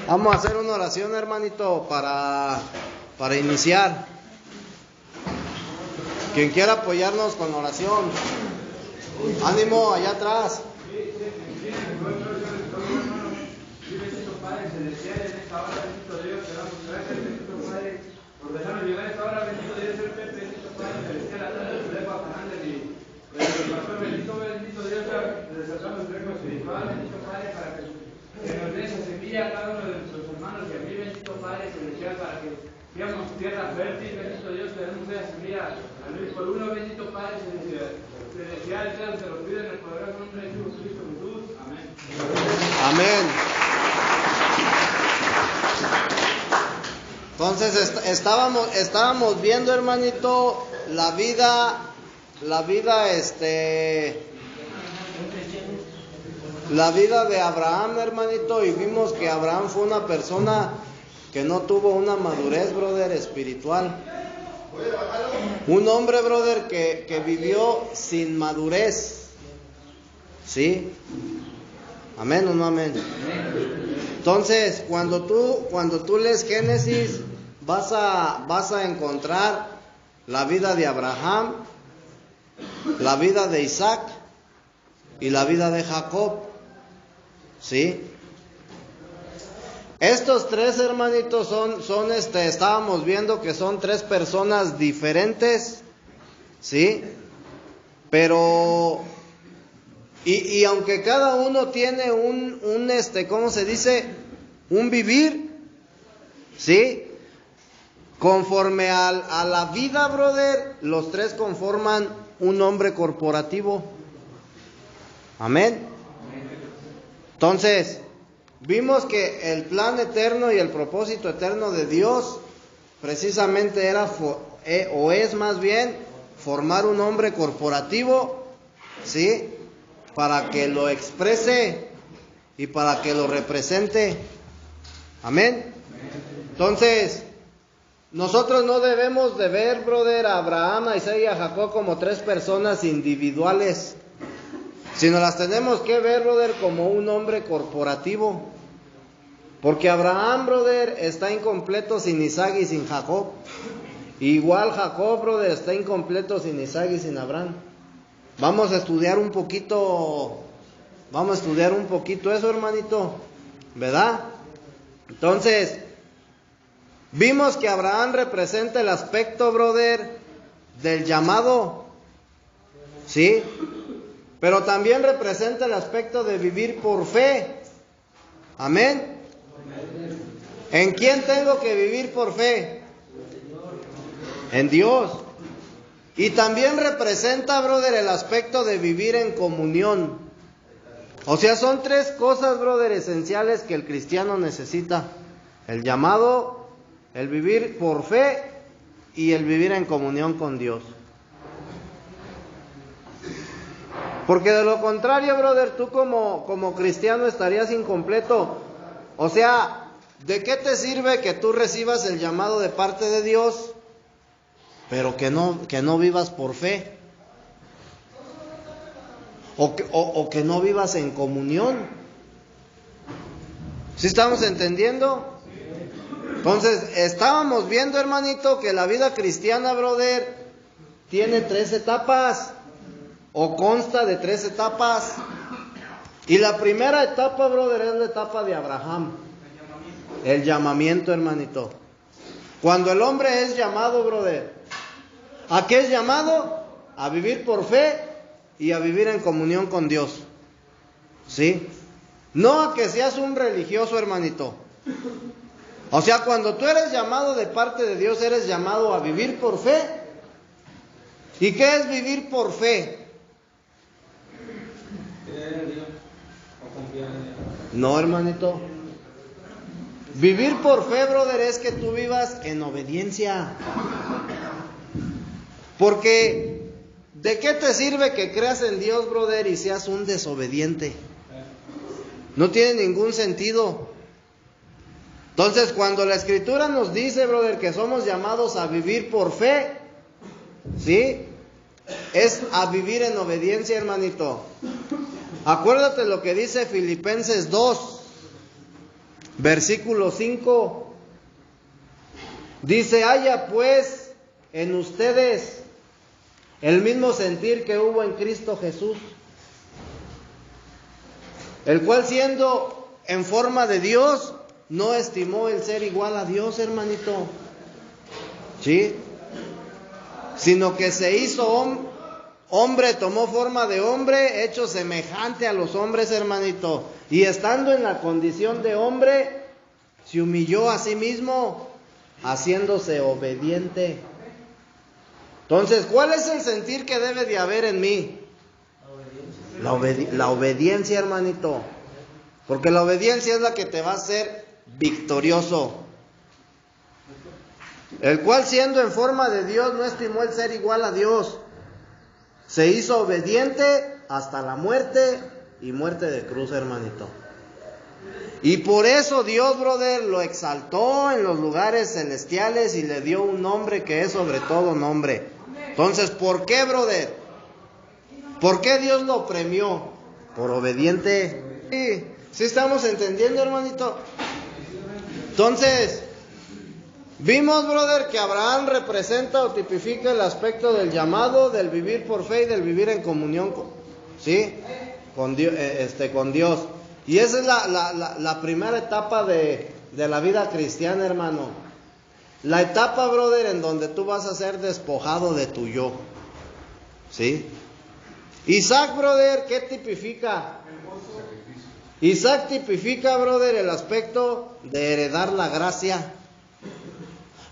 Vamos a hacer una oración, hermanito, para iniciar. Quien quiera apoyarnos con la oración, ánimo allá atrás. Padre celestial, en esta hora, bendito Dios, te damos gracias, bendito Padre, por dejarnos llegar a esta hora, bendito Dios, el Pepe, bendito Padre celestial, a través de su lengua, Fernández y el pastor, bendito Dios, resaltamos el reino espiritual, bendito Padre, para que nos dé esa semilla a cada uno de nuestros hermanos y a mí, bendito Padre celestial, para que seamos tierra fértil, bendito Dios, que demos esa semilla al Luis por uno, bendito Padre celestial, te lo pido en el poderoso nombre de Jesucristo Jesús, amén. Amén. Entonces estábamos viendo, hermanito, la vida de Abraham, hermanito, y vimos que Abraham fue una persona que no tuvo una madurez, brother, espiritual. Un hombre, brother, que vivió sin madurez. ¿Sí? ¿Amén o no amén? Entonces, cuando tú lees Génesis, vas a encontrar la vida de Abraham, la vida de Isaac y la vida de Jacob. ¿Sí? Estos tres hermanitos estábamos viendo que son tres personas diferentes, ¿sí? Pero y aunque cada uno tiene ¿cómo se dice? Un vivir, ¿sí? Conforme a la vida, brother, los tres conforman un hombre corporativo. Amén. Entonces, vimos que el plan eterno y el propósito eterno de Dios precisamente era, o es más bien, formar un hombre corporativo, ¿sí? Para que lo exprese y para que lo represente. Amén. Entonces, nosotros no debemos de ver, brother, a Abraham, a Isaac y a Jacob como tres personas individuales, sino las tenemos que ver, brother, como un hombre corporativo. Porque Abraham, brother, está incompleto sin Isaac y sin Jacob. Igual Jacob, brother, está incompleto sin Isaac y sin Abraham. Vamos a estudiar un poquito eso, hermanito, ¿verdad? Entonces, vimos que Abraham representa el aspecto, brother, del llamado, ¿sí? Pero también representa el aspecto de vivir por fe. Amén. ¿En quién tengo que vivir por fe? En Dios. Y también representa, brother, el aspecto de vivir en comunión. O sea, son tres cosas, brother, esenciales que el cristiano necesita: el llamado, el vivir por fe y el vivir en comunión con Dios. Porque de lo contrario, brother, tú como cristiano estarías incompleto. O sea, ¿de qué te sirve que tú recibas el llamado de parte de Dios, pero que no vivas por fe? O que no vivas en comunión. ¿Sí estamos entendiendo? Entonces, estábamos viendo, hermanito, que la vida cristiana, brother, tiene 3 etapas, o consta de 3 etapas. Y la primera etapa, brother, es la etapa de Abraham. El llamamiento, hermanito. Cuando el hombre es llamado, brother, ¿a qué es llamado? A vivir por fe y a vivir en comunión con Dios. ¿Sí? No a que seas un religioso, hermanito. O sea, cuando tú eres llamado de parte de Dios, eres llamado a vivir por fe. ¿Y qué es vivir por fe? No, hermanito. Vivir por fe, brother, es que tú vivas en obediencia. Porque ¿de qué te sirve que creas en Dios, brother, y seas un desobediente? No tiene ningún sentido. Entonces, cuando la Escritura nos dice, brother, que somos llamados a vivir por fe, ¿sí? Es a vivir en obediencia, hermanito. Acuérdate lo que dice Filipenses 2. Versículo 5. Dice: haya pues en ustedes el mismo sentir que hubo en Cristo Jesús, el cual, siendo en forma de Dios, no estimó el ser igual a Dios, hermanito, ¿sí? Sino que se hizo hombre, tomó forma de hombre, hecho semejante a los hombres, hermanito. Y estando en la condición de hombre, se humilló a sí mismo, haciéndose obediente. Entonces, ¿cuál es el sentir que debe de haber en mí? La obediencia, hermanito. Porque la obediencia es la que te va a hacer victorioso. El cual, siendo en forma de Dios, no estimó el ser igual a Dios. Se hizo obediente hasta la muerte, y muerte de cruz, hermanito. Y por eso Dios, brother, lo exaltó en los lugares celestiales y le dio un nombre que es sobre todo nombre. Entonces, ¿por qué, brother? ¿Por qué Dios lo premió? Por obediente. ¿Sí estamos entendiendo, hermanito? Entonces, vimos, brother, que Abraham representa o tipifica el aspecto del llamado, del vivir por fe y del vivir en comunión con Dios. Y esa es la primera etapa de la vida cristiana, hermano. La etapa, brother, en donde tú vas a ser despojado de tu yo. ¿Sí? Isaac, brother, ¿qué tipifica? Isaac tipifica, brother, el aspecto de heredar la gracia.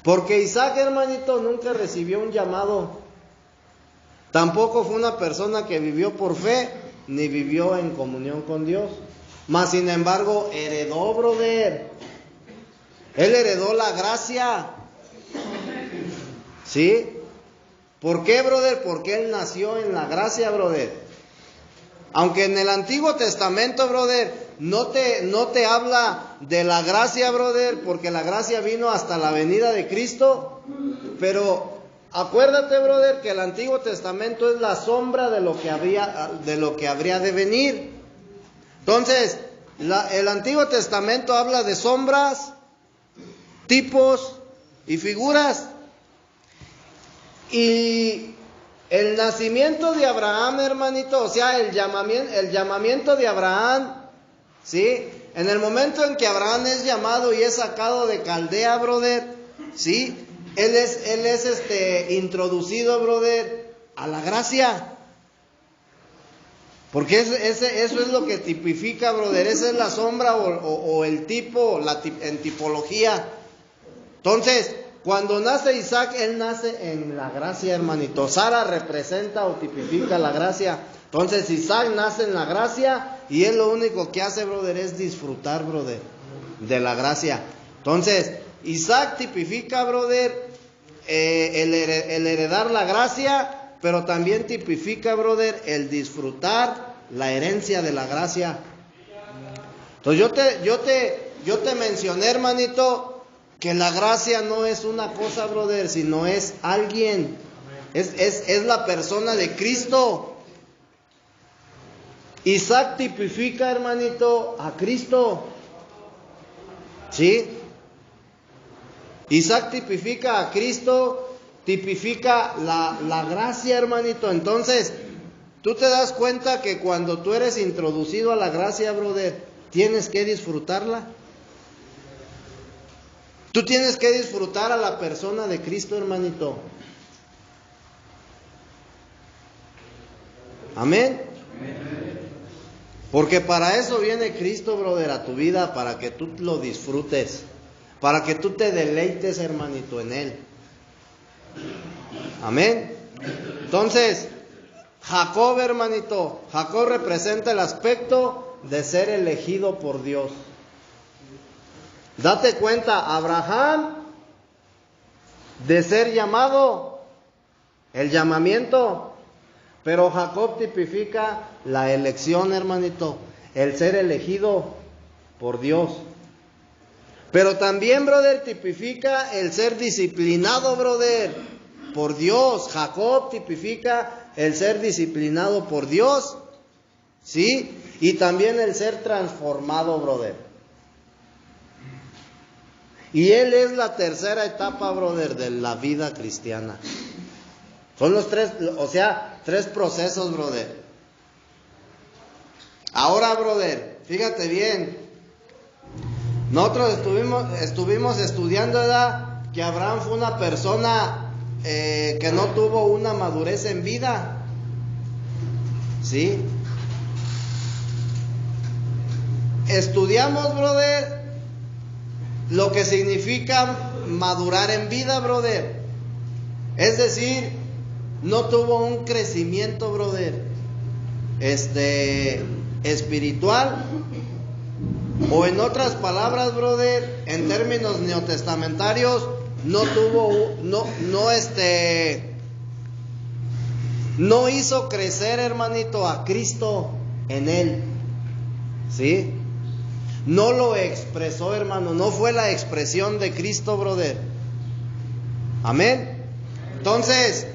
Porque Isaac, hermanito, nunca recibió un llamado. Tampoco fue una persona que vivió por fe, ni vivió en comunión con Dios. Mas, sin embargo, heredó, brother. Él heredó la gracia. ¿Sí? ¿Por qué, brother? Porque él nació en la gracia, brother. Aunque en el Antiguo Testamento, brother, no te habla de la gracia, brother, porque la gracia vino hasta la venida de Cristo. Pero acuérdate, brother, que el Antiguo Testamento es la sombra de lo que habría de venir. Entonces, el Antiguo Testamento habla de sombras, tipos y figuras. Y el nacimiento de Abraham, hermanito, o sea, el llamamiento de Abraham, ¿sí? En el momento en que Abraham es llamado y es sacado de Caldea, brother, ¿sí? Él es introducido, brother, a la gracia. Porque eso es lo que tipifica, brother. Esa es la sombra o el tipo, en tipología. Entonces, cuando nace Isaac, él nace en la gracia, hermanito. Sara representa o tipifica la gracia. Entonces, Isaac nace en la gracia y él lo único que hace, brother, es disfrutar, brother, de la gracia. Entonces, Isaac tipifica, brother, el heredar la gracia, pero también tipifica, brother, el disfrutar la herencia de la gracia. Entonces yo te mencioné, hermanito, que la gracia no es una cosa, brother, sino es alguien. Es la persona de Cristo. Isaac tipifica, hermanito, a Cristo. ¿Sí? Isaac tipifica a Cristo, tipifica la gracia, hermanito. Entonces, tú te das cuenta que cuando tú eres introducido a la gracia, brother, tienes que disfrutarla. Tú tienes que disfrutar a la persona de Cristo, hermanito. Amén. Porque para eso viene Cristo, brother, a tu vida, para que tú lo disfrutes, para que tú te deleites, hermanito, en Él. Amén. Entonces, Jacob, hermanito, Jacob representa el aspecto de ser elegido por Dios. Date cuenta, Abraham, de ser llamado, el llamamiento, pero Jacob tipifica la elección, hermanito, el ser elegido por Dios. Pero también, brother, tipifica el ser disciplinado, brother, por Dios. Jacob tipifica el ser disciplinado por Dios, ¿sí? Y también el ser transformado, brother. Y Él es la tercera etapa, brother, de la vida cristiana. Son los tres, o sea, tres procesos, brother. Ahora, brother, fíjate bien. Nosotros estuvimos estudiando, ¿verdad?, que Abraham fue una persona que no tuvo una madurez en vida. ¿Sí? Estudiamos, brother, lo que significa madurar en vida, brother. Es decir, no tuvo un crecimiento, brother, espiritual. O en otras palabras, brother, en términos neotestamentarios, no hizo crecer, hermanito, a Cristo en él. ¿Sí? No lo expresó, hermano, no fue la expresión de Cristo, brother. Amén. Entonces,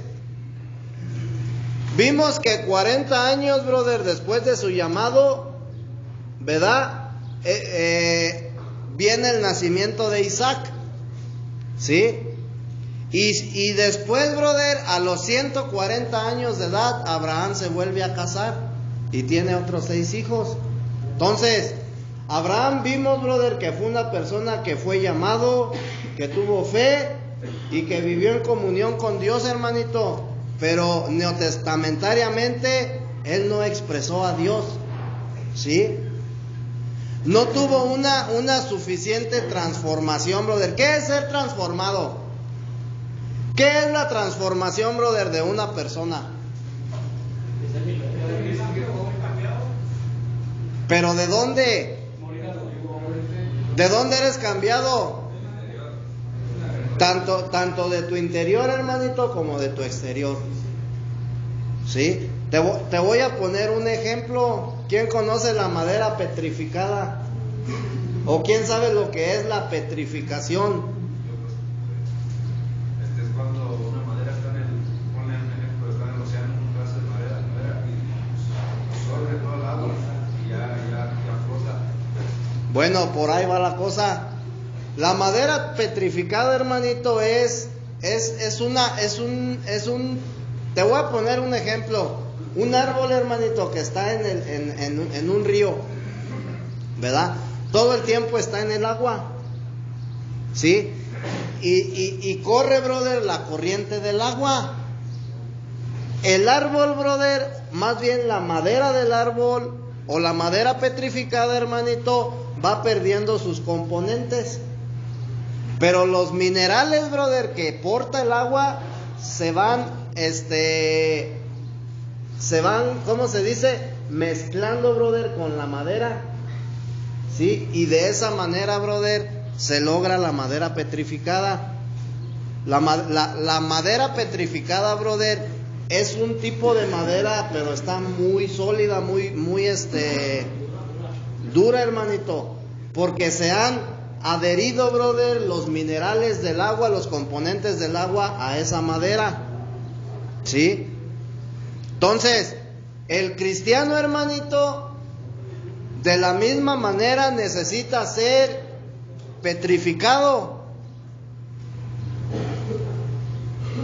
vimos que 40 años, brother, después de su llamado, ¿verdad?, viene el nacimiento de Isaac. ¿Sí? Y después, brother, a los 140 años de edad, Abraham se vuelve a casar y tiene otros 6 hijos. Entonces, Abraham vimos, brother, que fue una persona que fue llamado, que tuvo fe y que vivió en comunión con Dios, hermanito. Pero neotestamentariamente él no expresó a Dios. ¿Sí? No tuvo una suficiente transformación, brother. ¿Qué es ser transformado? ¿Qué es la transformación, brother, de una persona? ¿Pero de dónde? ¿De dónde eres cambiado? Tanto de tu interior, hermanito, como de tu exterior. ¿Sí? Te voy a poner un ejemplo. ¿Quién conoce la madera petrificada? ¿O quién sabe lo que es la petrificación? Es cuando una madera está ponle un ejemplo, está en el océano, un pedazo de madera y absorbe todo el agua y ya flota. Bueno, por ahí va la cosa. La madera petrificada, hermanito, te voy a poner un ejemplo. Un árbol, hermanito, que está en un río, ¿verdad? Todo el tiempo está en el agua, ¿sí? Y corre, brother, la corriente del agua. El árbol, brother, más bien la madera del árbol o la madera petrificada, hermanito, va perdiendo sus componentes. Pero los minerales, brother, que porta el agua se van, ¿cómo se dice?, mezclando, brother, con la madera. ¿Sí? Y de esa manera, brother, se logra la madera petrificada. La madera petrificada, brother, es un tipo de madera, pero está muy sólida, muy dura, hermanito, porque se han adherido, brother, los minerales del agua, los componentes del agua a esa madera. ¿Sí? Entonces, el cristiano, hermanito, de la misma manera necesita ser petrificado.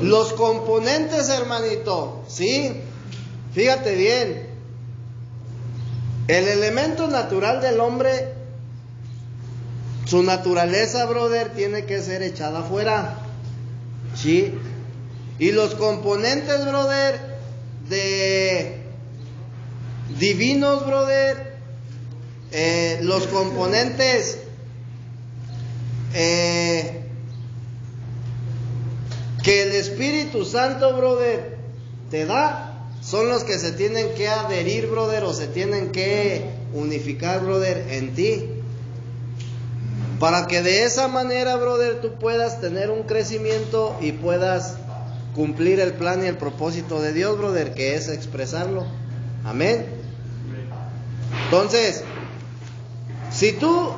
Los componentes, hermanito, ¿sí? Fíjate bien. El elemento natural del hombre, su naturaleza, brother, tiene que ser echada afuera. ¿Sí? Y los componentes, brother, divinos, brother, los componentes que el Espíritu Santo, brother, te da, son los que se tienen que adherir, brother, o se tienen que unificar, brother, en ti, para que de esa manera, brother, tú puedas tener un crecimiento y puedas cumplir el plan y el propósito de Dios, brother, que es expresarlo. Amén. Entonces, si tú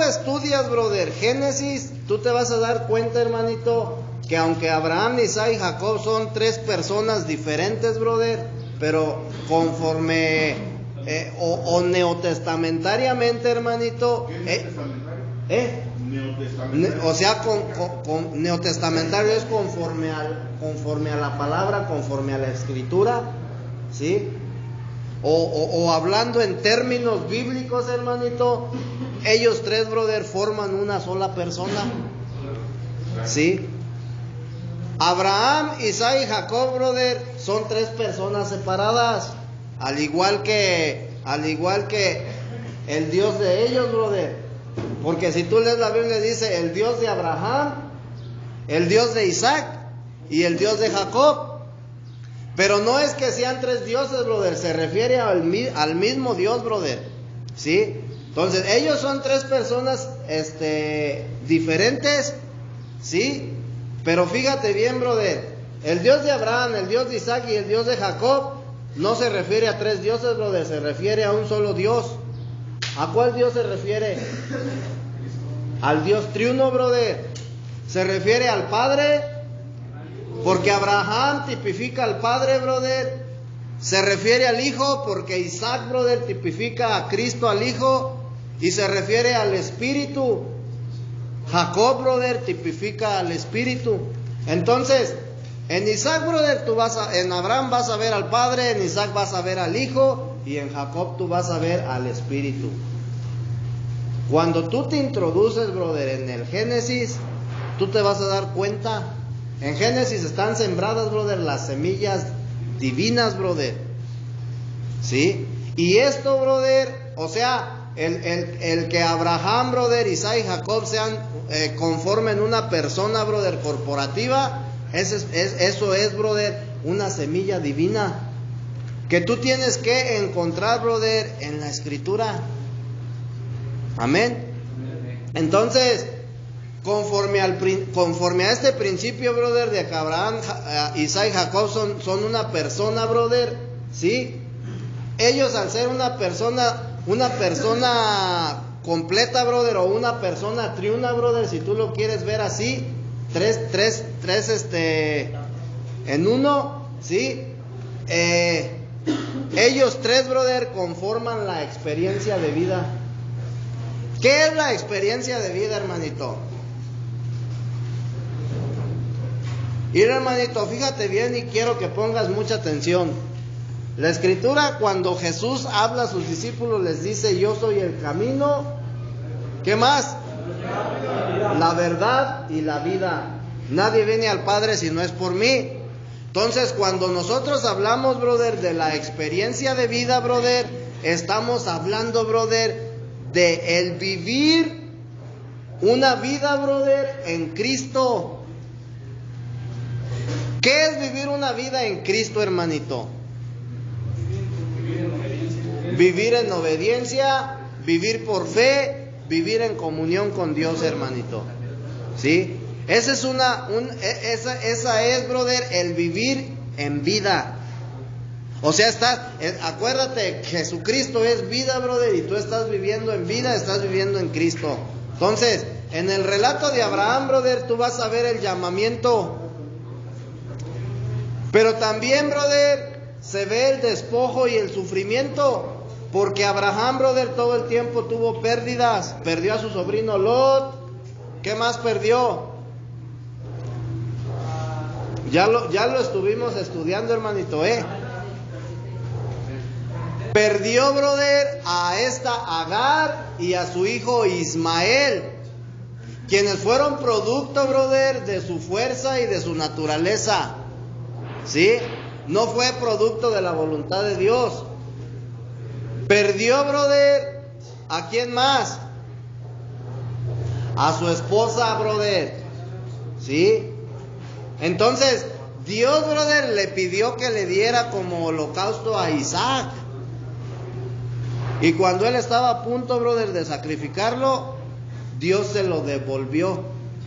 estudias, brother, Génesis, tú te vas a dar cuenta, hermanito, que aunque Abraham, Isaac y Jacob son 3 personas diferentes, brother, pero conforme o neotestamentariamente, hermanito, O sea, con neotestamentario es conforme a la palabra, conforme a la escritura, ¿sí? O hablando en términos bíblicos, hermanito, ellos tres, brother, forman una sola persona, ¿sí? Abraham, Isaac y Jacob, brother, son tres personas separadas, al igual que el Dios de ellos, brother. Porque si tú lees la Biblia, dice el Dios de Abraham, el Dios de Isaac y el Dios de Jacob. Pero no es que sean tres dioses, brother, se refiere al mismo Dios, brother, ¿sí? Entonces, ellos son tres personas diferentes, ¿sí? Pero fíjate bien, brother, el Dios de Abraham, el Dios de Isaac y el Dios de Jacob no se refiere a tres dioses, brother, se refiere a un solo Dios. ¿A cuál Dios se refiere? Al Dios triuno, brother. Se refiere al Padre, porque Abraham tipifica al Padre, brother. Se refiere al Hijo, porque Isaac, brother, tipifica a Cristo, al Hijo. Y se refiere al Espíritu. Jacob, brother, tipifica al Espíritu. Entonces, en Isaac, brother, en Abraham vas a ver al Padre, en Isaac vas a ver al Hijo, y en Jacob tú vas a ver al Espíritu. Cuando tú te introduces, brother, en el Génesis, tú te vas a dar cuenta. En Génesis están sembradas, brother, las semillas divinas, brother, ¿sí? Y esto, brother, o sea, el que Abraham, brother, Isaac y Jacob sean conformen una persona, brother, corporativa, eso es, brother, una semilla divina que tú tienes que encontrar, brother, en la Escritura. Amén. Entonces, conforme a este principio, brother, de que Abraham, Isaac y Jacob son una persona, brother, ¿sí? Ellos, al ser una persona completa, brother, o una persona triuna, brother, si tú lo quieres ver así, tres en uno, ¿sí? Ellos tres, brother, conforman la experiencia de vida. ¿Qué es la experiencia de vida, hermanito? Y hermanito, fíjate bien y quiero que pongas mucha atención. La Escritura, cuando Jesús habla a sus discípulos, les dice: yo soy el camino. ¿Qué más? La verdad y la vida. Nadie viene al Padre si no es por mí. Entonces, cuando nosotros hablamos, brother, de la experiencia de vida, brother, estamos hablando, brother, de el vivir una vida, brother, en Cristo. ¿Qué es vivir una vida en Cristo, hermanito? Vivir en obediencia, vivir por fe, vivir en comunión con Dios, hermanito, ¿sí? Esa es, brother, el vivir en vida. O sea, acuérdate, Jesucristo es vida, brother, y tú estás viviendo en vida, estás viviendo en Cristo. Entonces, en el relato de Abraham, brother, tú vas a ver el llamamiento. Pero también, brother, se ve el despojo y el sufrimiento. Porque Abraham, brother, todo el tiempo tuvo pérdidas. Perdió a su sobrino Lot. ¿Qué más perdió? Ya lo estuvimos estudiando, hermanito, Perdió, brother, a esta Agar y a su hijo Ismael, quienes fueron producto, brother, de su fuerza y de su naturaleza, ¿sí? No fue producto de la voluntad de Dios. Perdió, brother, ¿a quién más? A su esposa, brother, ¿sí? Entonces, Dios, brother, le pidió que le diera como holocausto a Isaac. Y cuando él estaba a punto, brother, de sacrificarlo, Dios se lo devolvió.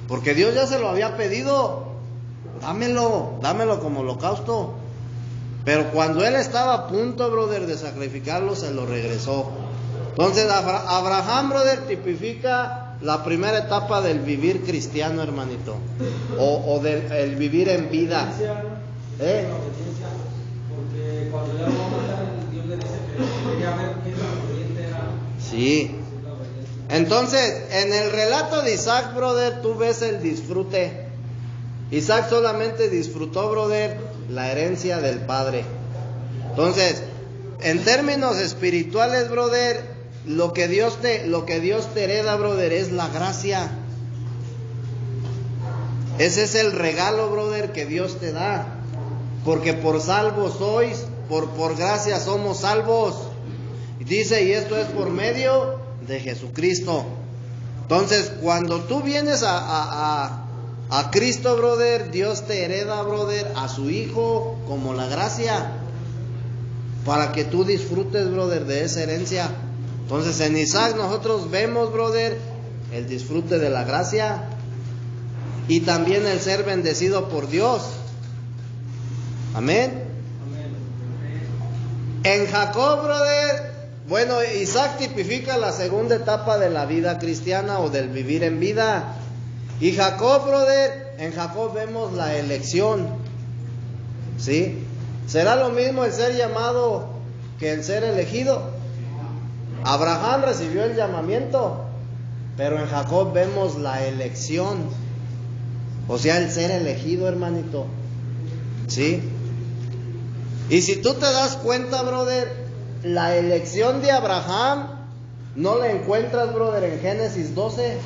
Porque Dios ya se lo había pedido. Dámelo como holocausto. Pero cuando él estaba a punto, brother, de sacrificarlo, se lo regresó. Entonces, Abraham, brother, tipifica la primera etapa del vivir cristiano, hermanito. O del el vivir en vida. Porque cuando ya lo va a matar, Dios le dice que quería ver qué tan obediente era. Sí. Entonces, en el relato de Isaac, brother, tú ves el disfrute. Isaac solamente disfrutó, brother, la herencia del padre. Entonces, en términos espirituales, brother, lo que Dios te hereda, brother, es la gracia. Ese es el regalo, brother, que Dios te da. Porque por salvos sois, por gracia somos salvos. Dice, y esto es por medio de Jesucristo. Entonces, cuando tú vienes a Cristo, brother, Dios te hereda, brother, a su Hijo como la gracia, para que tú disfrutes, brother, de esa herencia. Entonces, en Isaac nosotros vemos, brother, el disfrute de la gracia y también el ser bendecido por Dios. Amén. En Jacob, brother, bueno, Isaac tipifica la segunda etapa de la vida cristiana o del vivir en vida. Y Jacob, brother, en Jacob vemos la elección. ¿Sí? ¿Será lo mismo el ser llamado que el ser elegido? Abraham recibió el llamamiento, pero en Jacob vemos la elección. O sea, el ser elegido, hermanito. ¿Sí? Y si tú te das cuenta, brother, la elección de Abraham no la encuentras, brother, en Génesis 12,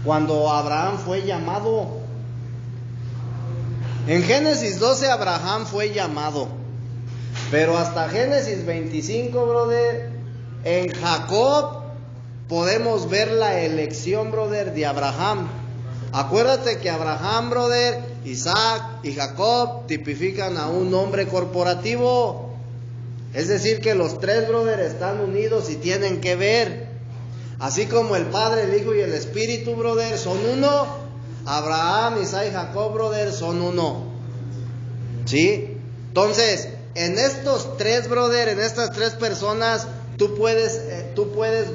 cuando Abraham fue llamado. En Génesis 12 Abraham fue llamado, pero hasta Génesis 25, brother, en Jacob podemos ver la elección, brother, de Abraham. Acuérdate que Abraham, brother, Isaac y Jacob tipifican a un hombre corporativo. Es decir, que los tres, brother, están unidos y tienen que ver. Así como el Padre, el Hijo y el Espíritu, brother, son uno, Abraham, Isaac y Jacob, brother, son uno. ¿Sí? Entonces, en estos tres, brother, en estas tres personas, tú puedes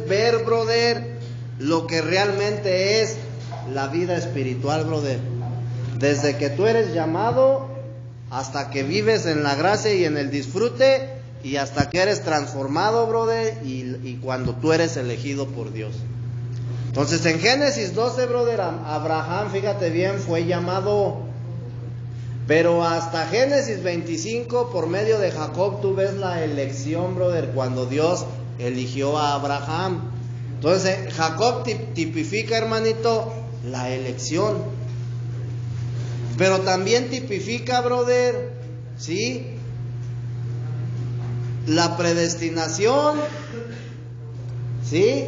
ver, brother, lo que realmente es la vida espiritual, brother. Desde que tú eres llamado hasta que vives en la gracia y en el disfrute, y hasta que eres transformado, brother, y cuando tú eres elegido por Dios. Entonces, en Génesis 12, brother, Abraham, fíjate bien, fue llamado. Pero hasta Génesis 25, por medio de Jacob, tú ves la elección, brother, cuando Dios eligió a Abraham. Entonces, Jacob tipifica, hermanito, la elección. Pero también tipifica, brother, ¿sí?, la predestinación, ¿sí?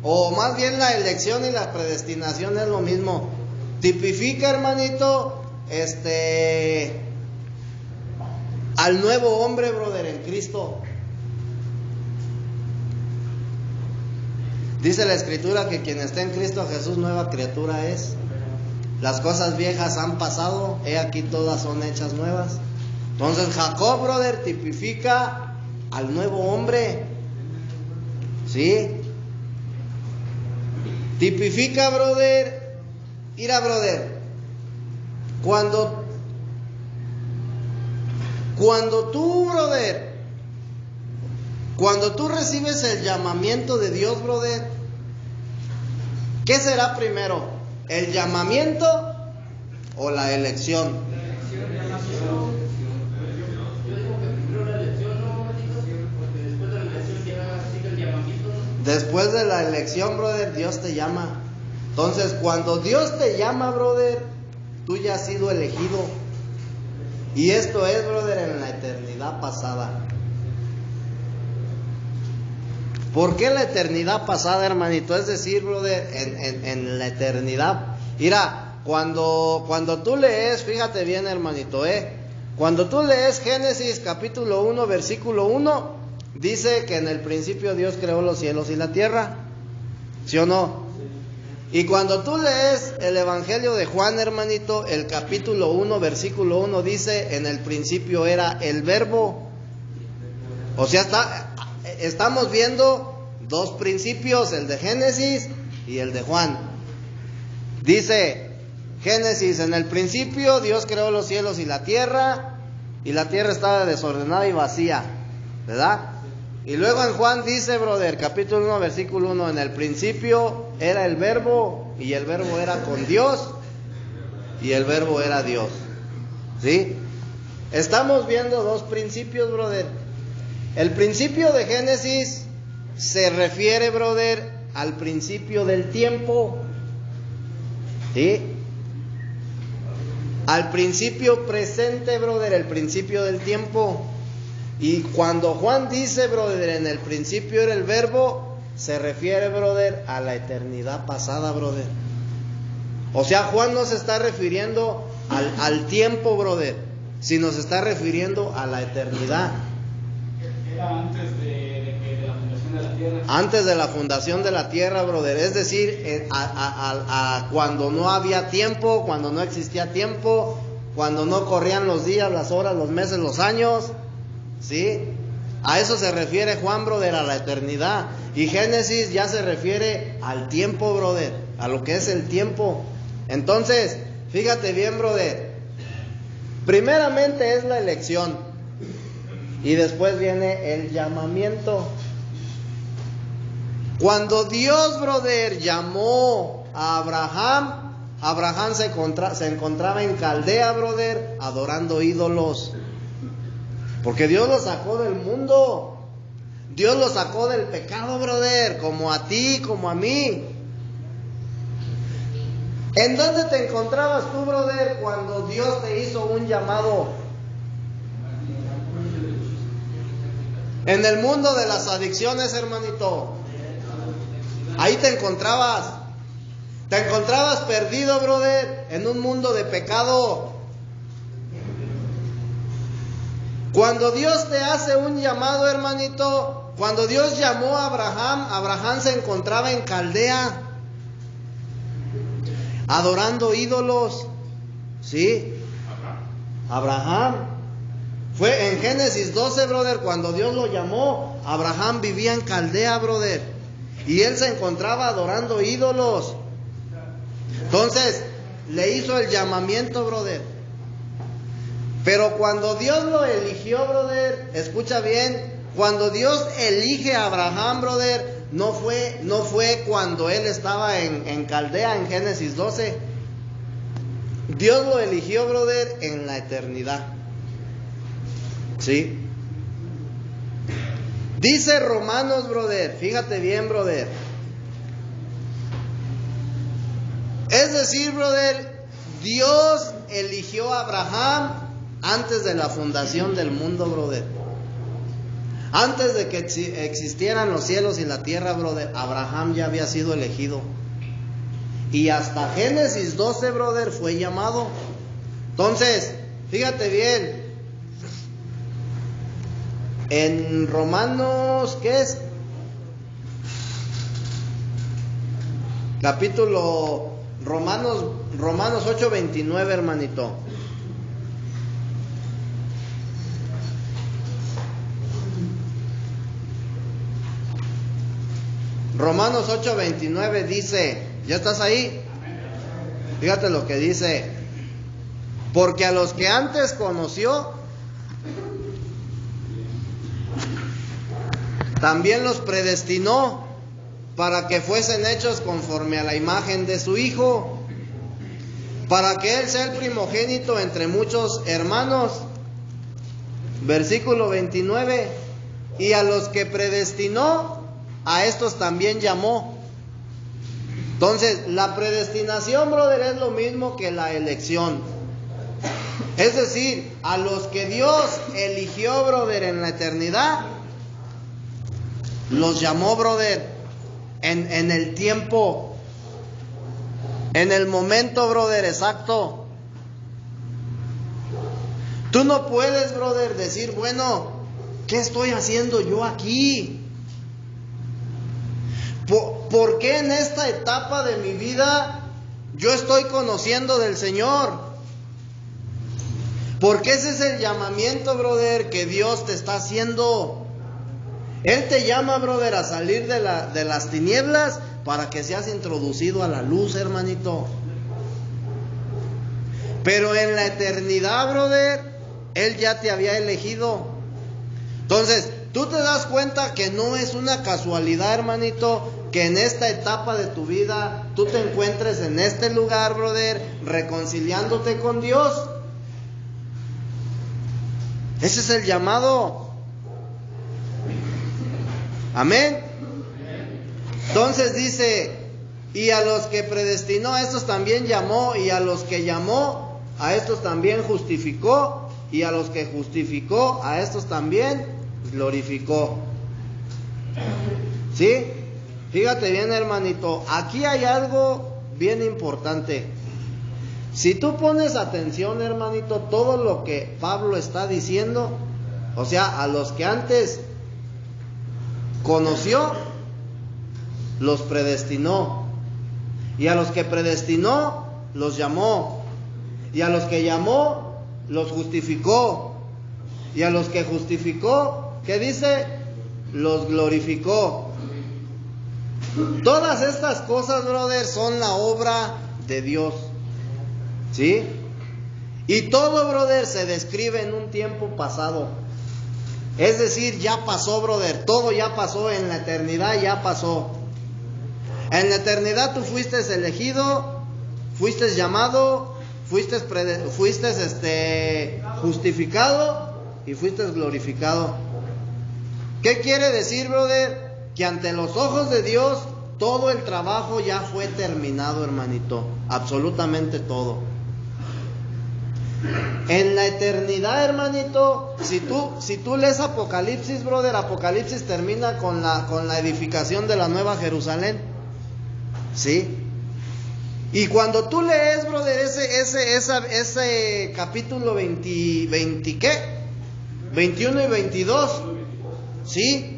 O más bien la elección y la predestinación es lo mismo. Tipifica, hermanito, al nuevo hombre, brother, en Cristo. Dice la Escritura que quien está en Cristo Jesús, nueva criatura es. Las cosas viejas han pasado, he aquí todas son hechas nuevas. Entonces Jacob, brother, tipifica al nuevo hombre. ¿Sí? Tipifica, brother. Mira, brother, cuando tú recibes el llamamiento de Dios, brother, ¿qué será primero? ¿El llamamiento o la elección? Después de la elección, brother, Dios te llama. Entonces, cuando Dios te llama, brother, tú ya has sido elegido. Y esto es, brother, en la eternidad pasada. ¿Por qué la eternidad pasada, hermanito? Es decir, brother, en la eternidad. Mira, cuando tú lees, fíjate bien, hermanito, cuando tú lees Génesis capítulo 1, versículo 1, dice que en el principio Dios creó los cielos y la tierra. ¿Sí o no? Sí. Y cuando tú lees el Evangelio de Juan, hermanito, el capítulo 1, versículo 1 dice, en el principio era el Verbo. O sea, estamos viendo dos principios, el de Génesis y el de Juan. Dice Génesis, en el principio Dios creó los cielos y la tierra estaba desordenada y vacía, ¿verdad? Y luego en Juan dice, brother, capítulo 1, versículo 1, en el principio era el verbo, y el verbo era con Dios, y el verbo era Dios. ¿Sí? Estamos viendo dos principios, brother. El principio de Génesis se refiere, brother, al principio del tiempo. ¿Sí? Al principio presente, brother, el principio del tiempo. Y cuando Juan dice, brother, en el principio era el verbo, se refiere, brother, a la eternidad pasada, brother. O sea, Juan no se está refiriendo al tiempo, brother, sino se está refiriendo a la eternidad. Era antes de la fundación de la tierra. Antes de la fundación de la tierra, brother. Es decir, cuando no había tiempo, cuando no existía tiempo, cuando no corrían los días, las horas, los meses, los años. ¿Sí? A eso se refiere Juan, brother, a la eternidad. Y Génesis ya se refiere al tiempo, brother, a lo que es el tiempo. Entonces, fíjate bien, brother. Primeramente es la elección. Y después viene el llamamiento. Cuando Dios, brother, llamó a Abraham, Abraham se encontraba en Caldea, brother, adorando ídolos. Porque Dios lo sacó del mundo. Dios lo sacó del pecado, brother, como a ti, como a mí. ¿En dónde te encontrabas tú, brother, cuando Dios te hizo un llamado? En el mundo de las adicciones, hermanito. Ahí te encontrabas. Te encontrabas perdido, brother, en un mundo de pecado. Cuando Dios te hace un llamado, hermanito, cuando Dios llamó a Abraham, Abraham se encontraba en Caldea, adorando ídolos. ¿Sí? Abraham. Fue en Génesis 12, brother, cuando Dios lo llamó, Abraham vivía en Caldea, brother, y él se encontraba adorando ídolos. Entonces, le hizo el llamamiento, brother. Pero cuando Dios lo eligió, brother, escucha bien, cuando Dios elige a Abraham, brother, no fue cuando él estaba en Caldea, en Génesis 12. Dios lo eligió, brother, en la eternidad. ¿Sí? Dice Romanos, brother, fíjate bien, brother. Es decir, brother, Dios eligió a Abraham antes de la fundación del mundo, brother. Antes de que existieran los cielos y la tierra, brother, Abraham ya había sido elegido. Y hasta Génesis 12, brother, fue llamado. Entonces, fíjate bien. En Romanos, ¿qué es? Capítulo Romanos 8:29, hermanito. Romanos 8:29 dice, ¿ya estás ahí? Fíjate lo que dice. Porque a los que antes conoció, también los predestinó para que fuesen hechos conforme a la imagen de su Hijo, para que Él sea el primogénito entre muchos hermanos. Versículo 29. Y a los que predestinó, a estos también llamó. Entonces, la predestinación, brother, es lo mismo que la elección. Es decir, a los que Dios eligió, brother, en la eternidad, los llamó, brother, en el tiempo, en el momento, brother, exacto. Tú no puedes, brother, decir, bueno, ¿qué estoy haciendo yo aquí? ¿Por qué en esta etapa de mi vida yo estoy conociendo del Señor? Porque ese es el llamamiento, brother, que Dios te está haciendo. Él te llama, brother, a salir de las tinieblas para que seas introducido a la luz, hermanito. Pero en la eternidad, brother, Él ya te había elegido. Entonces, tú te das cuenta que no es una casualidad, hermanito, que en esta etapa de tu vida tú te encuentres en este lugar, brother, reconciliándote con Dios. Ese es el llamado. Amén. Entonces dice, y a los que predestinó, a estos también llamó, y a los que llamó, a estos también justificó, y a los que justificó, a estos también glorificó. ¿Sí? Fíjate bien, hermanito, aquí hay algo bien importante. Si tú pones atención, hermanito, todo lo que Pablo está diciendo, o sea, a los que antes conoció, los predestinó, y a los que predestinó, los llamó, y a los que llamó, los justificó, y a los que justificó, ¿qué dice? Los glorificó. Todas estas cosas, brother, son la obra de Dios, ¿sí? Y todo, brother, se describe en un tiempo pasado. Es decir, ya pasó, brother, todo ya pasó, en la eternidad ya pasó. En la eternidad tú fuiste elegido, fuiste llamado, fuiste justificado y fuiste glorificado. ¿Qué quiere decir, brother? Que ante los ojos de Dios todo el trabajo ya fue terminado, hermanito, absolutamente todo. En la eternidad, hermanito, si tú lees Apocalipsis, brother, Apocalipsis termina con la edificación de la Nueva Jerusalén, ¿sí? Y cuando tú lees, brother, ese capítulo 20, ¿qué? 21 y 22, ¿sí?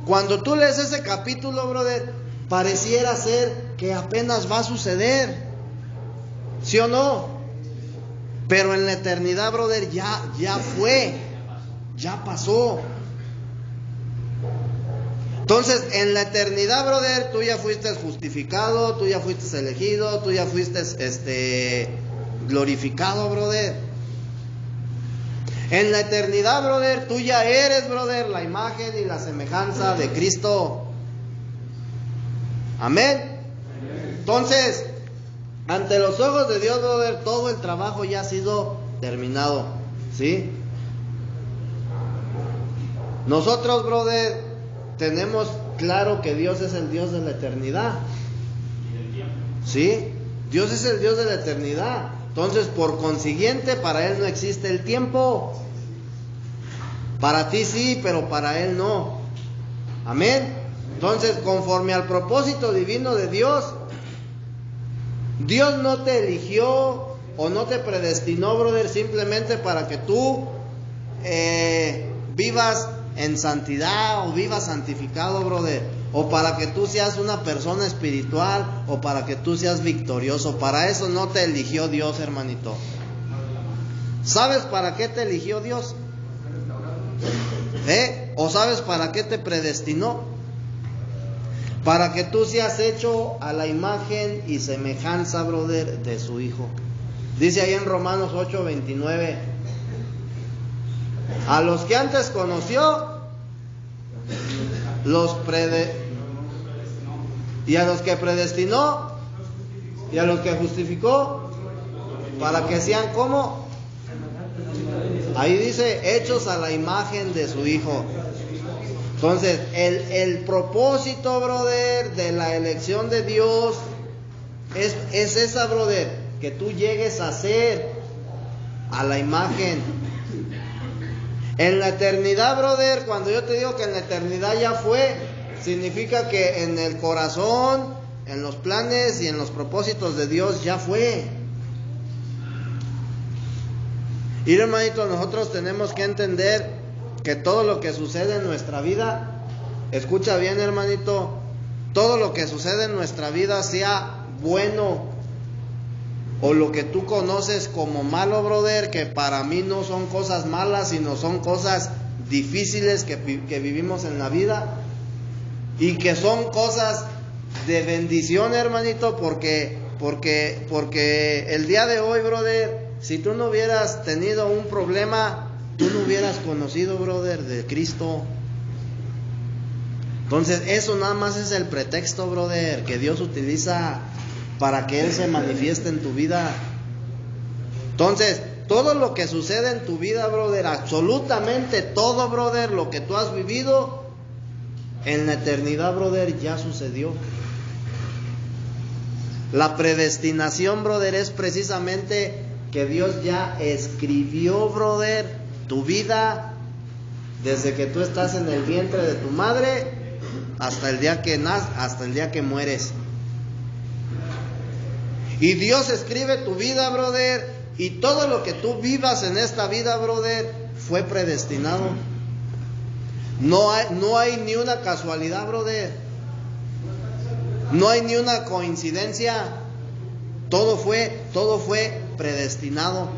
Cuando tú lees ese capítulo, brother, pareciera ser que apenas va a suceder, ¿sí o no? Pero en la eternidad, brother, ya fue, ya pasó. Entonces, en la eternidad, brother, tú ya fuiste justificado, tú ya fuiste elegido, tú ya fuiste glorificado, brother. En la eternidad, brother, tú ya eres, brother, la imagen y la semejanza de Cristo. Amén. Entonces, ante los ojos de Dios, brother, todo el trabajo ya ha sido terminado, ¿sí? Nosotros, brother, tenemos claro que Dios es el Dios de la eternidad, ¿sí? Dios es el Dios de la eternidad. Entonces, por consiguiente, para Él no existe el tiempo. Para ti sí, pero para Él no. Amén. Entonces, conforme al propósito divino de Dios, Dios no te eligió o no te predestinó, brother, simplemente para que tú vivas en santidad o vivas santificado, brother, o para que tú seas una persona espiritual, o para que tú seas victorioso. Para eso no te eligió Dios, hermanito. ¿Sabes para qué te eligió Dios? ¿O sabes para qué te predestinó? Para que tú seas hecho a la imagen y semejanza, brother, de su Hijo. Dice ahí en Romanos 8:29, a los que antes conoció, y a los que predestinó, y a los que justificó, para que sean como, ahí dice, hechos a la imagen de su Hijo. Entonces, el propósito, brother, de la elección de Dios es esa, brother, que tú llegues a ser a la imagen. En la eternidad, brother, cuando yo te digo que en la eternidad ya fue, significa que en el corazón, en los planes y en los propósitos de Dios ya fue. Y hermanito, nosotros tenemos que entender que todo lo que sucede en nuestra vida, escucha bien, hermanito, todo lo que sucede en nuestra vida, sea bueno o lo que tú conoces como malo, brother, que para mí no son cosas malas, sino son cosas difíciles que vivimos en la vida, y que son cosas de bendición, hermanito, porque el día de hoy, brother, si tú no hubieras tenido un problema, tú no hubieras conocido, brother, de Cristo. Entonces, eso nada más es el pretexto, brother, que Dios utiliza para que Él se manifieste en tu vida. Entonces, todo lo que sucede en tu vida, brother, absolutamente todo, brother, lo que tú has vivido, en la eternidad, brother, ya sucedió. La predestinación, brother, es precisamente que Dios ya escribió, brother, tu vida desde que tú estás en el vientre de tu madre hasta el día que naces, hasta el día que mueres. Y Dios escribe tu vida, brother, y todo lo que tú vivas en esta vida, brother, fue predestinado. No hay ni una casualidad, brother. No hay ni una coincidencia. Todo fue predestinado.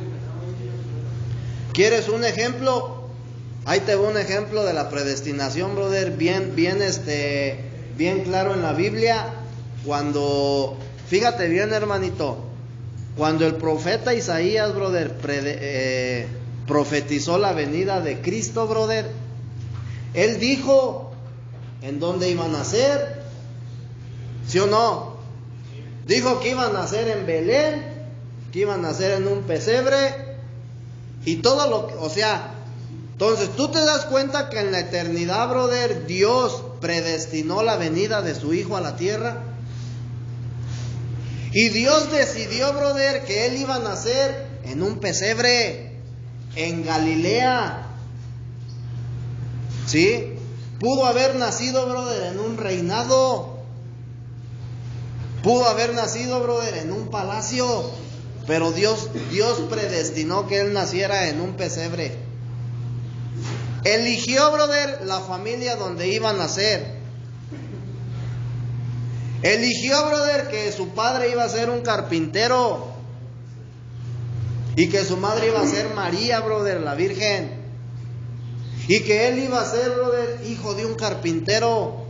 ¿Quieres un ejemplo? Ahí te va un ejemplo de la predestinación, brother, bien claro en la Biblia. Cuando, fíjate bien, hermanito, cuando el profeta Isaías, brother, profetizó la venida de Cristo, brother, él dijo en dónde iban a nacer, ¿sí o no? Dijo que iban a nacer en Belén, que iban a nacer en un pesebre, y todo lo que, o sea, entonces tú te das cuenta que en la eternidad, brother, Dios predestinó la venida de su Hijo a la tierra. Y Dios decidió, brother, que Él iba a nacer en un pesebre, en Galilea. ¿Sí? Pudo haber nacido, brother, en un reinado. Pudo haber nacido, brother, en un palacio. Pero Dios predestinó que Él naciera en un pesebre. Eligió, brother, la familia donde iba a nacer. Eligió, brother, que su padre iba a ser un carpintero y que su madre iba a ser María, brother, la Virgen, y que él iba a ser, brother, hijo de un carpintero.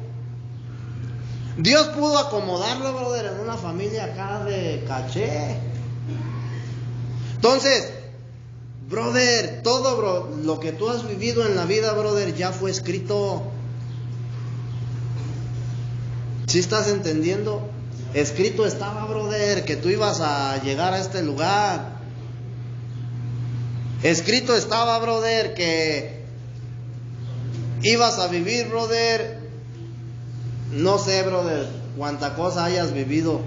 Dios pudo acomodarlo, brother, en una familia acá de caché. Entonces, brother, todo lo que tú has vivido en la vida, brother, ya fue escrito. ¿Sí estás entendiendo? Escrito estaba, brother, que tú ibas a llegar a este lugar. Escrito estaba, brother, que ibas a vivir, brother, no sé, brother, cuánta cosa hayas vivido.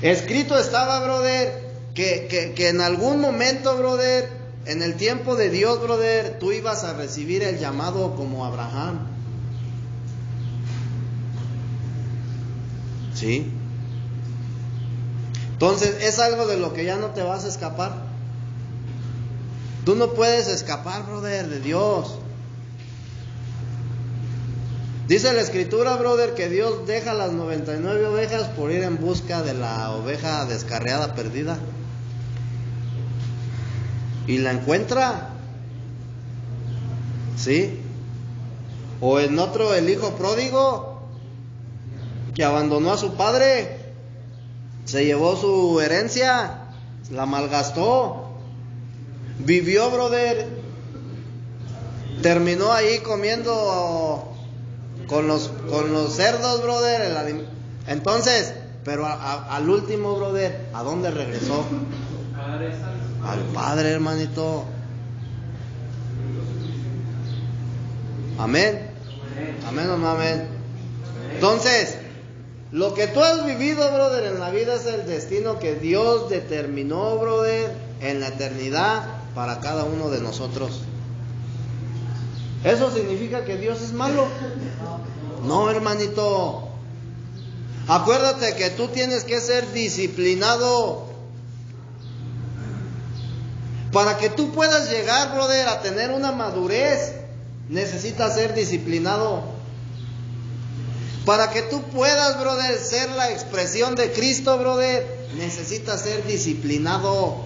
Escrito estaba, brother, que en algún momento, brother, en el tiempo de Dios, brother, tú ibas a recibir el llamado como Abraham. ¿Sí? Entonces es algo de lo que ya no te vas a escapar. Tú no puedes escapar, brother, de Dios. Dice la escritura, brother, que Dios deja las 99 ovejas por ir en busca de la oveja descarriada, perdida. Y la encuentra. ¿Sí? O en otro, el hijo pródigo, que abandonó a su padre, se llevó su herencia, la malgastó, vivió, brother, terminó ahí comiendo con los cerdos, brother, entonces, pero al último, brother, ¿a dónde regresó? Al Padre, hermanito. Amén. Amén o no amén. Entonces, lo que tú has vivido, brother, en la vida es el destino que Dios determinó, brother, en la eternidad para cada uno de nosotros. ¿Eso significa que Dios es malo? No, hermanito. Acuérdate que tú tienes que ser disciplinado. Para que tú puedas llegar, brother, a tener una madurez, necesitas ser disciplinado. Para que tú puedas, brother, ser la expresión de Cristo, brother, necesitas ser disciplinado.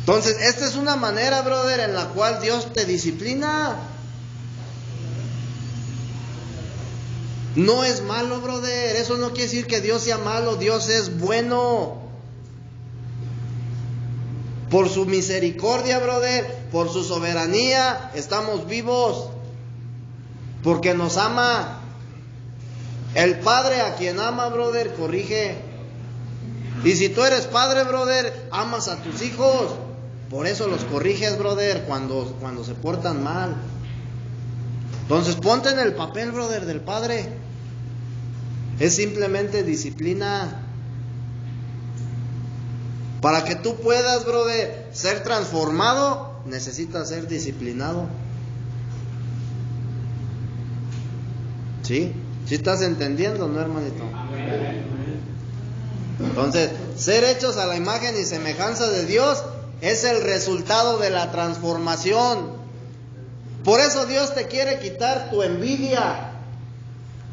Entonces, esta es una manera, brother, en la cual Dios te disciplina. No es malo, brother. Eso no quiere decir que Dios sea malo. Dios es bueno. Por su misericordia, brother, por su soberanía, estamos vivos. Porque nos ama. El padre a quien ama, brother, corrige. Y si tú eres padre, brother, amas a tus hijos. Por eso los corriges, brother, cuando se portan mal. Entonces ponte en el papel, brother, del padre. Es simplemente disciplina. Para que tú puedas, brother, ser transformado, necesitas ser disciplinado. ¿Sí? ¿Sí estás entendiendo, no, hermanito? Entonces, ser hechos a la imagen y semejanza de Dios es el resultado de la transformación. Por eso Dios te quiere quitar tu envidia.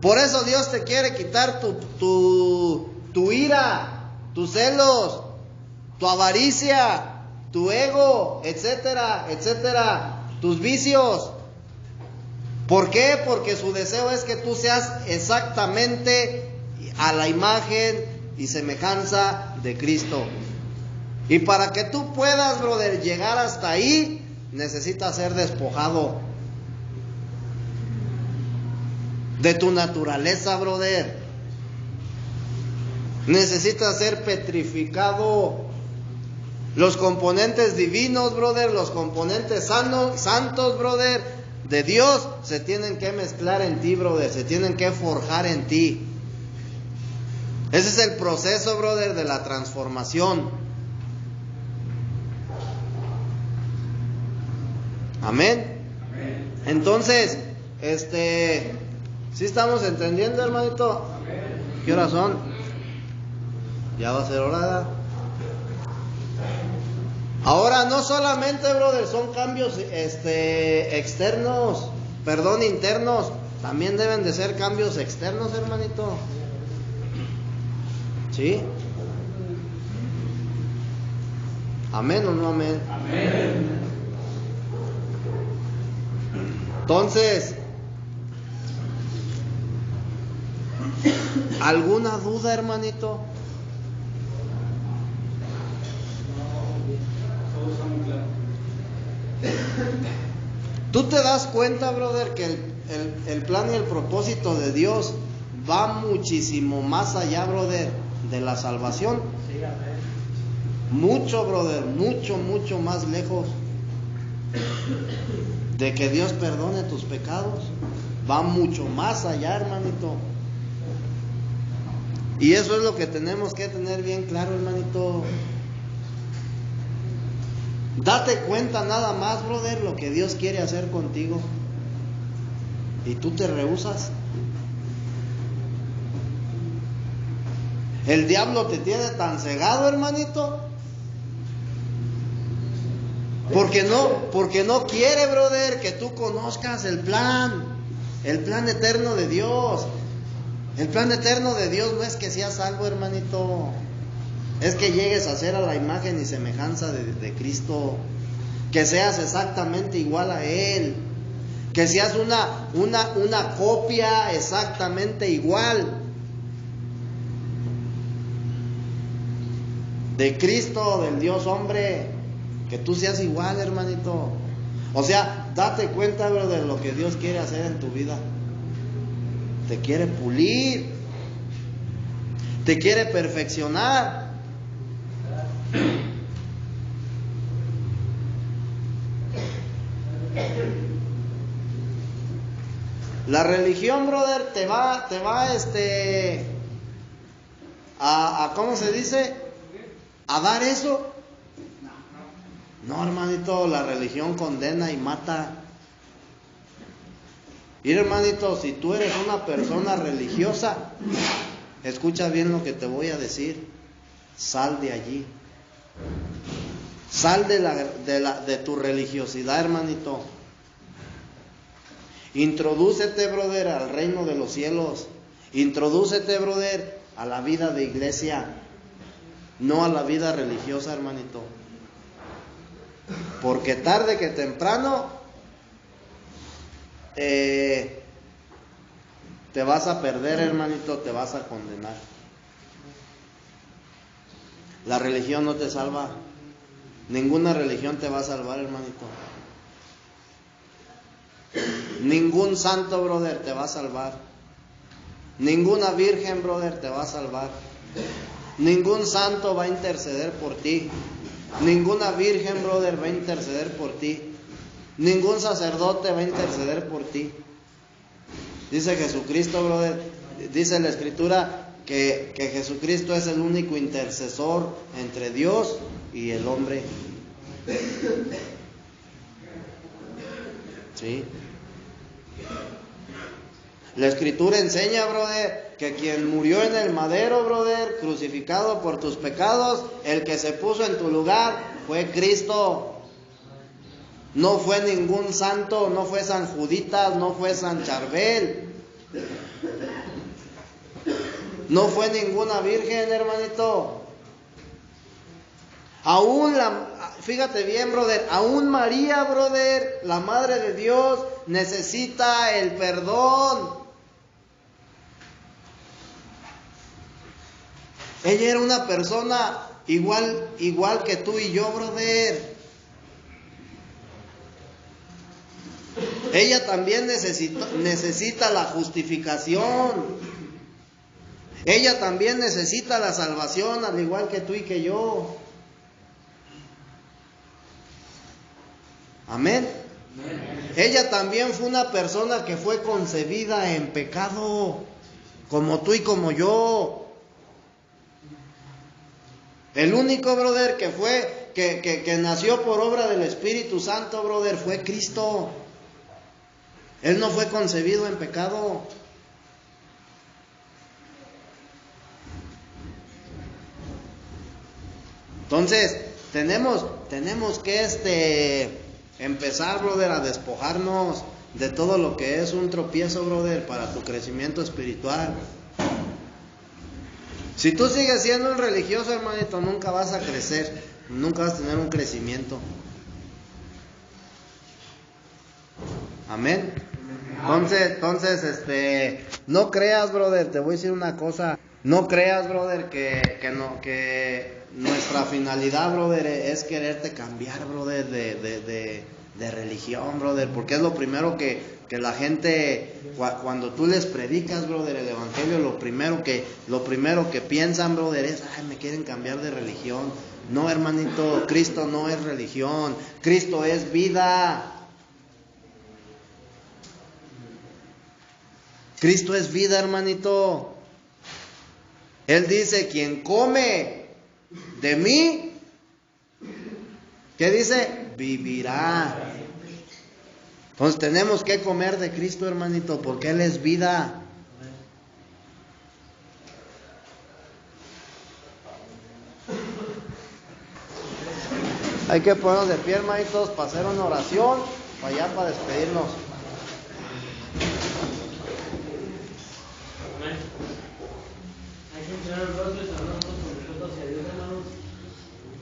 Por eso Dios te quiere quitar tu ira, tus celos, tu avaricia, tu ego, etcétera, etcétera, tus vicios. ¿Por qué? Porque su deseo es que tú seas exactamente a la imagen y semejanza de Cristo. Y para que tú puedas, brother, llegar hasta ahí, necesitas ser despojado de tu naturaleza, brother. Necesitas ser petrificado. Los componentes divinos, brother, los componentes santos, brother, de Dios, se tienen que mezclar en ti, brother, se tienen que forjar en ti. Ese es el proceso, brother, de la transformación. Amén. Entonces, ¿sí estamos entendiendo, hermanito? ¿Qué horas son? Ya va a ser hora. Ahora, no solamente, brother, son cambios internos, también deben de ser cambios externos, hermanito. ¿Sí? ¿Amén o no amén? Amén. Entonces, ¿alguna duda, hermanito? ¿Tú te das cuenta, brother, que el plan y el propósito de Dios va muchísimo más allá, brother, de la salvación? Mucho, brother, mucho más lejos de que Dios perdone tus pecados. Va mucho más allá, hermanito. Y eso es lo que tenemos que tener bien claro, hermanito. Date cuenta nada más, brother, lo que Dios quiere hacer contigo. Y tú te rehusas. El diablo te tiene tan cegado, hermanito. Porque no quiere, brother, que tú conozcas el plan eterno de Dios. El plan eterno de Dios no es que seas salvo, hermanito. Es que llegues a ser a la imagen y semejanza de Cristo. Que seas exactamente igual a Él. Que seas una copia exactamente igual de Cristo, del Dios hombre. Que tú seas igual, hermanito. O sea, date cuenta, bro, de lo que Dios quiere hacer en tu vida. Te quiere pulir. Te quiere perfeccionar. La religión, brother, te va a ¿cómo se dice? A dar eso. No, hermanito, la religión condena y mata. Y hermanito, si tú eres una persona religiosa, escucha bien lo que te voy a decir. Sal de allí. Sal de tu religiosidad, hermanito. Introdúcete, brother, al reino de los cielos. Introdúcete, brother, a la vida de iglesia, no a la vida religiosa, hermanito. Porque tarde que temprano te vas a perder, hermanito, te vas a condenar. La religión no te salva. Ninguna religión te va a salvar, hermanito. Ningún santo, brother, te va a salvar. Ninguna virgen, brother, te va a salvar. Ningún santo va a interceder por ti. Ninguna virgen, brother, va a interceder por ti. Ningún sacerdote va a interceder por ti. Dice Jesucristo, brother, dice la Escritura que Jesucristo es el único intercesor entre Dios y el hombre. ¿Sí? La Escritura enseña, brother, que quien murió en el madero, brother, crucificado por tus pecados, el que se puso en tu lugar fue Cristo. No fue ningún santo, no fue San Juditas, no fue San Charbel, no fue ninguna virgen, hermanito. Fíjate bien, brother, aún María, brother, la Madre de Dios, necesita el perdón. Ella era una persona igual que tú y yo, brother. Ella también necesita la justificación. Ella también necesita la salvación, al igual que tú y que yo. Amén. Ella también fue una persona que fue concebida en pecado, como tú y como yo. El único, brother, que nació por obra del Espíritu Santo, brother, fue Cristo. Él no fue concebido en pecado. Entonces, tenemos que empezar, brother, a despojarnos de todo lo que es un tropiezo, brother, para tu crecimiento espiritual. Si tú sigues siendo un religioso, hermanito, nunca vas a crecer, nunca vas a tener un crecimiento. Amén. Entonces, no creas, brother, te voy a decir una cosa, no creas, brother, que nuestra finalidad, brother, es quererte cambiar, brother, de religión, brother, porque es lo primero que la gente, cuando tú les predicas, brother, el evangelio, lo primero que piensan, brother, es, me quieren cambiar de religión. No, hermanito, Cristo no es religión, Cristo es vida. Cristo es vida, hermanito. Él dice, quien come de mí, ¿qué dice? Vivirá. Entonces tenemos que comer de Cristo, hermanito, porque Él es vida. Hay que ponernos de pie, hermanitos, para hacer una oración, para allá, para despedirnos. Señor, nosotros hablamos con nosotros hacia Dios, hermanos.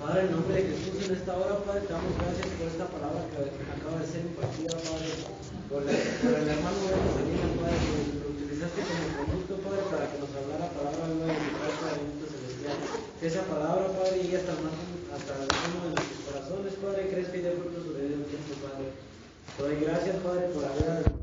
Padre, en nombre de Jesús, en esta hora, Padre, te damos gracias por esta palabra que acaba de ser impartida, Padre, por el hermano de la familia, Padre, que lo utilizaste como conducto, Padre, para que nos hablara palabra nueva de tu Padre, bendito celestial. Que esa palabra, Padre, llegue hasta el fondo de nuestros corazones, Padre, crezca y dé fruto sobre el tiempo, Padre. Te doy gracias, Padre, por haber